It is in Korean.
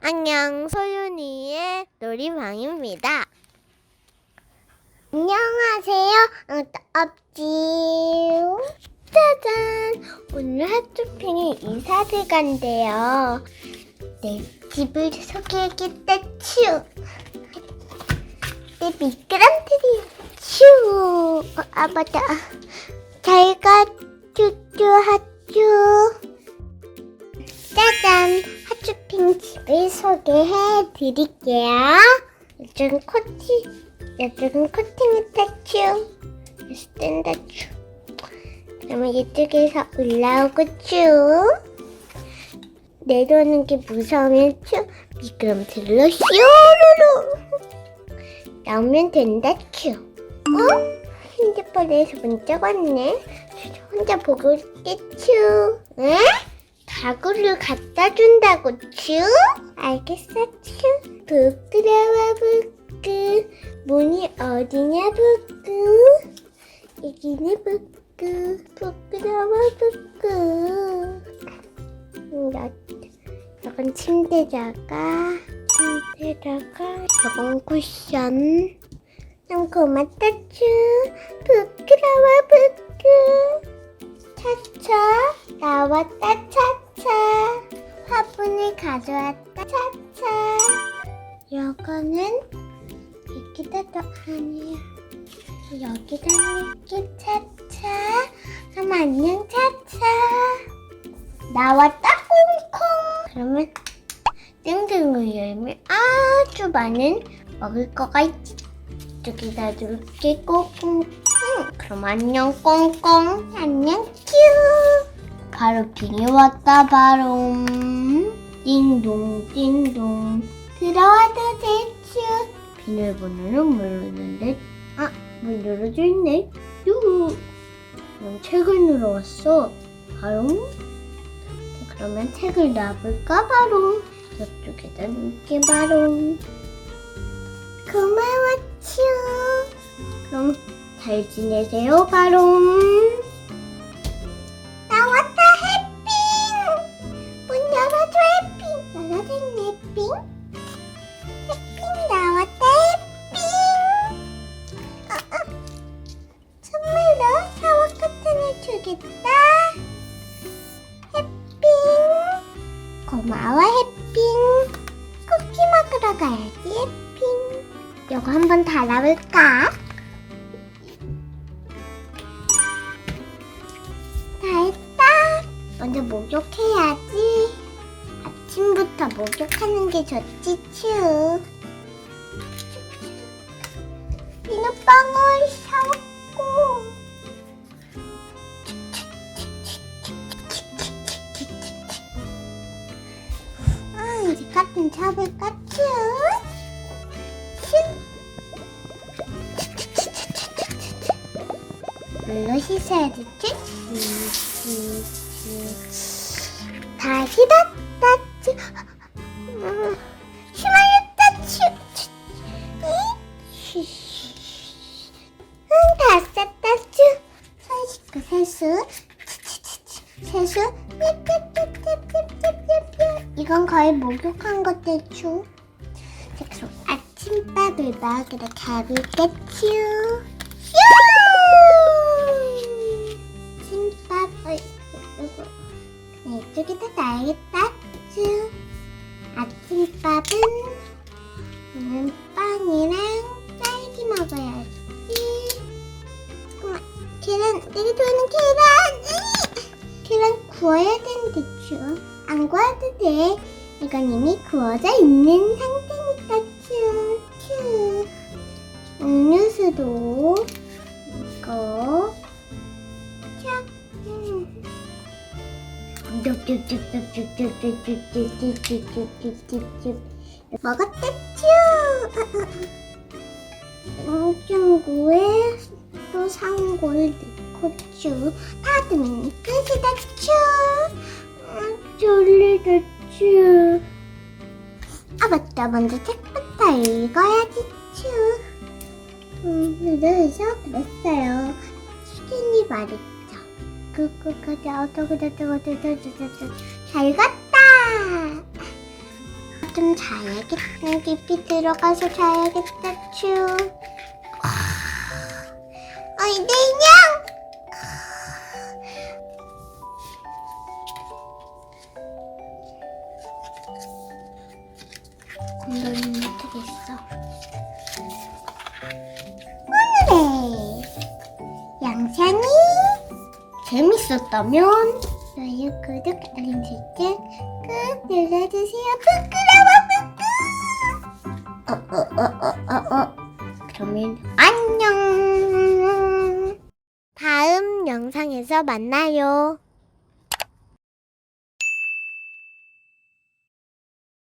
안녕, 소윤이의 놀이방입니다. 안녕하세요, 업지. 짜잔! 오늘 핫쇼핑에 이사를 간대요. 내 집을 소개해야겠다츄. 내 미끄럼틀이 츄. 맞다. 잘가 쭈쭈 하쭈. 짜잔! 핫쇼핑 집을 소개해 드릴게요. 이쪽은 코팅했다쭈. 스탠다쭈. 그러면 이쪽에서 올라오고 쭈. 내려오는 게 무서우면 쭈. 미끄럼틀로 슈루루. 나오면 된다 쭈. 핸드폰에서 문자가 왔네. 혼자 보고 있겠쭈. 응? 가구를 갖다 준다고 쭈? 알겠어 쭈. 부끄러워 부끄. 문이 어디냐 부끄. 여기네 부끄. 부끄러워 부끄. 저건 침대다가 저건 쿠션. 좀 고맙다 쭈. 부끄러워 부끄. 차차 나왔다 차차. 화분을 가져왔다 차차. 이거는 여기다 아니야. 여기다 놓을게 차차. 그럼 안녕 차차. 나왔다 콩콩. 그러면 땡땡을 열면 아주 많은 먹을 거가 있지. 저기다 놓을게 콩콩. 그럼 안녕 꽁꽁. 안녕 큐. 바로 빙이 왔다 바로. 띵동 띵동. 들어와도 되죠. 비밀번호는 모르는데 문 열어져 있네. 유후. 그럼 책을 눌러왔어. 바로. 그러면 책을 놔볼까 바로. 저쪽에다 놓을게 바로. 고마워 츄. 그럼 잘 지내세요 바로. 나왔다 해핑. 문 열어줘 해핑. 열어줬네 해핑. 해핑 나왔다 해핑. 선물로 샤워 커튼을 주겠다. 해핑. 고마워 해핑. 쿠키 먹으러 가야지 해핑. 이거 한번 달아볼까? 다 했다. 먼저 목욕해야지. 아침부터 목욕하는 게 좋지 츄. 비눗방울 샤웠고. 이제 커튼 쳐볼까 츄. 물로 씻어야지 츄. 다 씻었다 츄. 휘말렸다 츄. 다 쌌다 츄. 손 씻고 세수. 세수. 이건 거의 목욕한 것들 츄. 그럼 아침밥을 먹으러 가볼까 츄. 아침밥 이쪽에다 놔야겠다 츄. 아침밥은 빵이랑 딸기 먹어야지. 잠깐만. 계란, 내가 좋아하는 계란 구워야 되는데 츄. 안 구워도 돼. 이건 이미 구워져 있는 상태니까 츄. 음료수도 이거 촥. 먹었다 츄. 냉장고에 또 상골 넣고 츄. 닫으면 끝이다 츄. 졸리다 츄. 맞다. 먼저 책부터 읽어야지 츄. 그래서 그랬어요. 치킨이 말했죠. 잘 갔다. 좀 자야겠다. 깊이 들어가서 자야겠다, 츄. 어이, 내 인형! 곰돌이는 어떻겠어? 오늘의 영상이 재밌었다면 좋아요, 구독, 알림 설정 꼭 눌러주세요. 부끄러워. 그러면 안녕. 다음 영상에서 만나요.